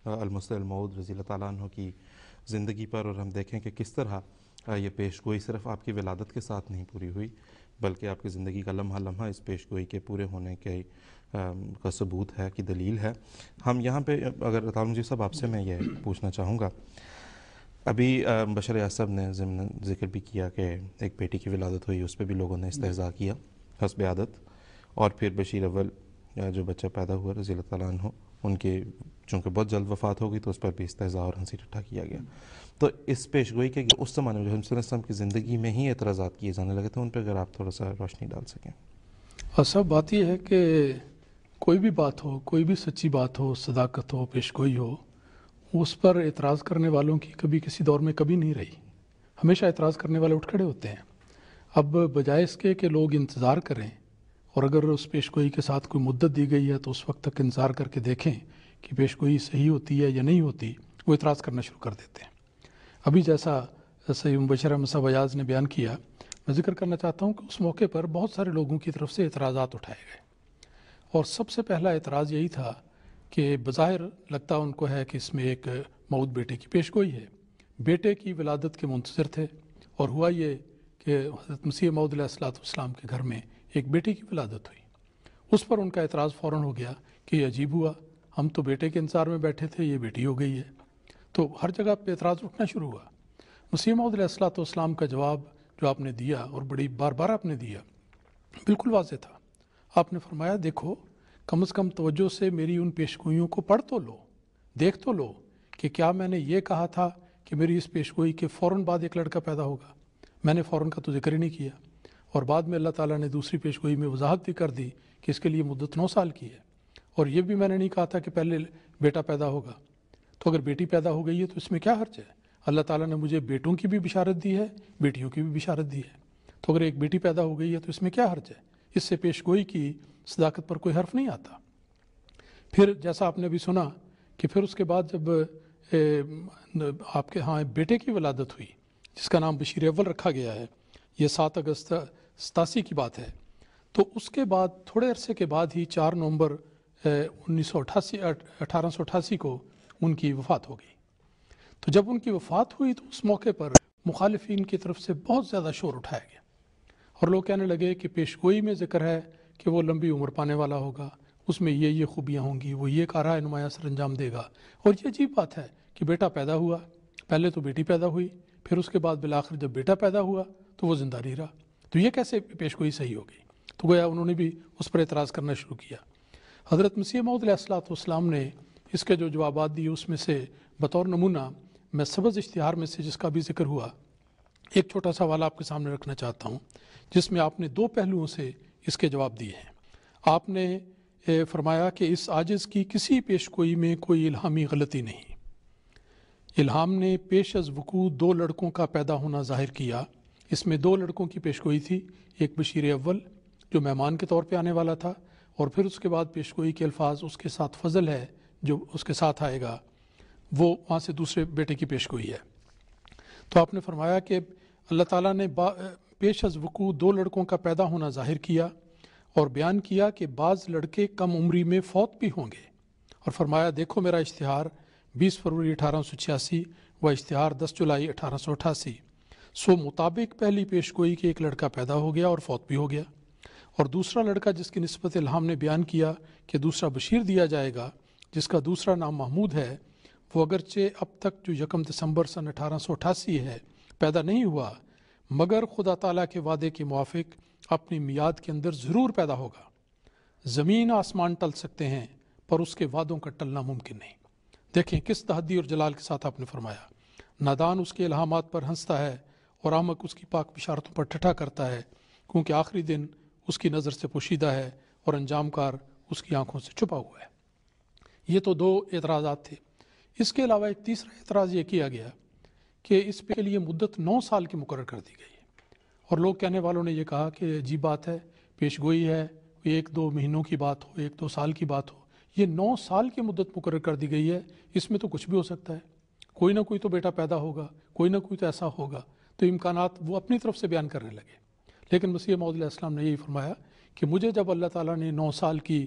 المسلم الموعود رضی اللہ تعالیٰ عنہ کی زندگی پر، اور ہم دیکھیں کہ کس طرح یہ پیش گوئی صرف آپ کی ولادت کے ساتھ نہیں پوری ہوئی، بلکہ آپ کی زندگی کا لمحہ لمحہ اس پیش گوئی کے پورے ہونے کے کا ثبوت ہے، کی دلیل ہے۔ ہم یہاں پہ اگر تعاون جی صاحب آپ سے میں یہ پوچھنا چاہوں گا، ابھی بشر اعصم نے ضمن ذکر بھی کیا کہ ایک بیٹی کی ولادت ہوئی، اس پہ بھی لوگوں نے استہزاء کیا حسب عادت، اور پھر بشیر اول جو بچہ پیدا ہوا رضی اللہ تعالیٰ عنہ، ان کے چونکہ بہت جلد وفات ہو گئی تو اس پر بھی استہزاء اور ہنسی ٹھٹھا کیا گیا۔ تو اس پیش گوئی کے اس زمانے میں جو حضرت صلی اللہ علیہ وسلم کی زندگی میں ہی اعتراضات کیے جانے لگے تھے، ان پہ اگر آپ تھوڑا سا روشنی ڈال سکیں۔ اصل بات یہ ہے کہ کوئی بھی بات ہو، کوئی بھی سچی بات ہو، صداقت ہو، پیش گوئی ہو، اس پر اعتراض کرنے والوں کی کبھی کسی دور میں کبھی نہیں رہی، ہمیشہ اعتراض کرنے والے اٹھ کھڑے ہوتے ہیں۔ اب بجائے اس کے کہ لوگ انتظار کریں، اور اگر اس پیش گوئی کے ساتھ کوئی مدت دی گئی ہے تو اس وقت تک انتظار کر کے دیکھیں کہ پیش گوئی صحیح ہوتی ہے یا نہیں ہوتی، وہ اعتراض کرنا شروع کر دیتے ہیں۔ ابھی جیسا سید مبشر احمد صاحب ایاز نے بیان کیا، میں ذکر کرنا چاہتا ہوں کہ اس موقع پر بہت سارے لوگوں کی طرف سے اعتراضات اٹھائے گئے، اور سب سے پہلا اعتراض یہی تھا کہ بظاہر لگتا ان کو ہے کہ اس میں ایک موعود بیٹے کی پیش گوئی ہے، بیٹے کی ولادت کے منتظر تھے، اور ہوا یہ کہ حضرت مسیح موعود علیہ السلام کے گھر میں ایک بیٹی کی ولادت ہوئی۔ اس پر ان کا اعتراض فوراً ہو گیا کہ یہ عجیب ہوا، ہم تو بیٹے کے انتظار میں بیٹھے تھے، یہ بیٹی ہو گئی ہے۔ تو ہر جگہ پہ اعتراض اٹھنا شروع ہوا۔ مسیح موعود علیہ السلام کا جواب جو آپ نے دیا، اور بڑی بار بار آپ نے دیا، بالکل واضح تھا۔ آپ نے فرمایا دیکھو، کم از کم توجہ سے میری ان پیش گوئیوں کو پڑھ تو لو، دیکھ تو لو کہ کیا میں نے یہ کہا تھا کہ میری اس پیش گوئی کے فوراً بعد ایک لڑکا پیدا ہوگا؟ میں نے فوراً کا تو ذکر ہی نہیں کیا، اور بعد میں اللہ تعالیٰ نے دوسری پیش گوئی میں وضاحت بھی کر دی کہ اس کے لیے مدت 9 سال کی ہے، اور یہ بھی میں نے نہیں کہا تھا کہ پہلے بیٹا پیدا ہوگا۔ تو اگر بیٹی پیدا ہو گئی ہے تو اس میں کیا حرج ہے؟ اللہ تعالیٰ نے مجھے بیٹوں کی بھی بشارت دی ہے، بیٹیوں کی بھی بشارت دی ہے، تو اگر ایک بیٹی پیدا ہو گئی ہے تو اس میں کیا حرج ہے؟ اس سے پیش گوئی کی صداقت پر کوئی حرف نہیں آتا۔ پھر جیسا آپ نے بھی سنا کہ پھر اس کے بعد جب آپ کے ہاں بیٹے کی ولادت ہوئی جس کا نام بشیر اول رکھا گیا ہے، یہ 7 اگست 87 کی بات ہے، تو اس کے بعد تھوڑے عرصے کے بعد ہی 4 نومبر 1888 کو ان کی وفات ہو گئی۔ تو جب ان کی وفات ہوئی تو اس موقع پر مخالفین کی طرف سے بہت زیادہ شور اٹھایا گیا، اور لوگ کہنے لگے کہ پیش گوئی میں ذکر ہے کہ وہ لمبی عمر پانے والا ہوگا، اس میں یہ خوبیاں ہوں گی، وہ یہ کارہ نمایاں سر انجام دے گا، اور یہ عجیب بات ہے کہ بیٹا پیدا ہوا، پہلے تو بیٹی پیدا ہوئی، پھر اس کے بعد بالآخر جب بیٹا پیدا ہوا تو وہ زندہ نہیں رہا، تو یہ کیسے پیش گوئی صحیح ہو گئی؟ تو گویا انہوں نے بھی اس پر اعتراض کرنا شروع کیا۔ حضرت مسیح موعود علیہ السلام نے اس کے جو جوابات دیے، اس میں سے بطور نمونہ میں سبز اشتہار میں سے جس کا بھی ذکر ہوا، ایک چھوٹا سا حوالہ آپ کے سامنے رکھنا چاہتا ہوں، جس میں آپ نے 2 پہلوؤں سے اس کے جواب دیے ہیں۔ آپ نے فرمایا کہ اس عاجز کی کسی پیش گوئی میں کوئی الہامی غلطی نہیں۔ الہام نے پیش از وقوع 2 لڑکوں کا پیدا ہونا ظاہر کیا۔ اس میں 2 لڑکوں کی پیش گوئی تھی، ایک بشیر اول جو مہمان کے طور پہ آنے والا تھا، اور پھر اس کے بعد پیش گوئی کے الفاظ اس کے ساتھ فضل ہے جو اس کے ساتھ آئے گا، وہ وہاں سے دوسرے بیٹے کی پیش گوئی ہے۔ تو آپ نے فرمایا کہ اللہ تعالیٰ نے پیش از وقوع 2 لڑکوں کا پیدا ہونا ظاہر کیا، اور بیان کیا کہ بعض لڑکے کم عمری میں فوت بھی ہوں گے، اور فرمایا دیکھو میرا اشتہار 20 فروری 1886 و اشتہار 10 جولائی 1888، سو مطابق پہلی پیش گوئی کے ایک لڑکا پیدا ہو گیا اور فوت بھی ہو گیا، اور دوسرا لڑکا جس کی نسبت الہام نے بیان کیا کہ دوسرا بشیر دیا جائے گا، جس کا دوسرا نام محمود ہے، وہ اگرچہ اب تک جو 1 دسمبر سن 1888 ہے پیدا نہیں ہوا، مگر خدا تعالیٰ کے وعدے کے موافق اپنی میعاد کے اندر ضرور پیدا ہوگا۔ زمین آسمان ٹل سکتے ہیں پر اس کے وعدوں کا ٹلنا ممکن نہیں۔ دیکھیں کس تحدی اور جلال کے ساتھ آپ نے فرمایا، نادان اس کے الہامات پر ہنستا ہے اور احمق اس کی پاک بشارتوں پر ٹھٹھا کرتا ہے، کیونکہ آخری دن اس کی نظر سے پوشیدہ ہے اور انجام کار اس کی آنکھوں سے چھپا ہوا ہے۔ یہ تو 2 اعتراضات تھے۔ اس کے علاوہ ایک تیسرا اعتراض یہ کیا گیا کہ اس کے لیے مدت 9 سال کی مقرر کر دی گئی ہے، اور لوگ کہنے والوں نے یہ کہا کہ عجیب بات ہے، پیش گوئی ہے، 1-2 مہینوں کی بات ہو، 1-2 سال کی بات ہو، یہ 9 سال کی مدت مقرر کر دی گئی ہے، اس میں تو کچھ بھی ہو سکتا ہے، کوئی نہ کوئی تو بیٹا پیدا ہوگا، کوئی نہ کوئی تو ایسا ہوگا، تو امکانات وہ اپنی طرف سے بیان کرنے لگے۔ لیکن مسیح موعود علیہ السلام نے یہی فرمایا کہ مجھے جب اللہ تعالیٰ نے 9 سال کی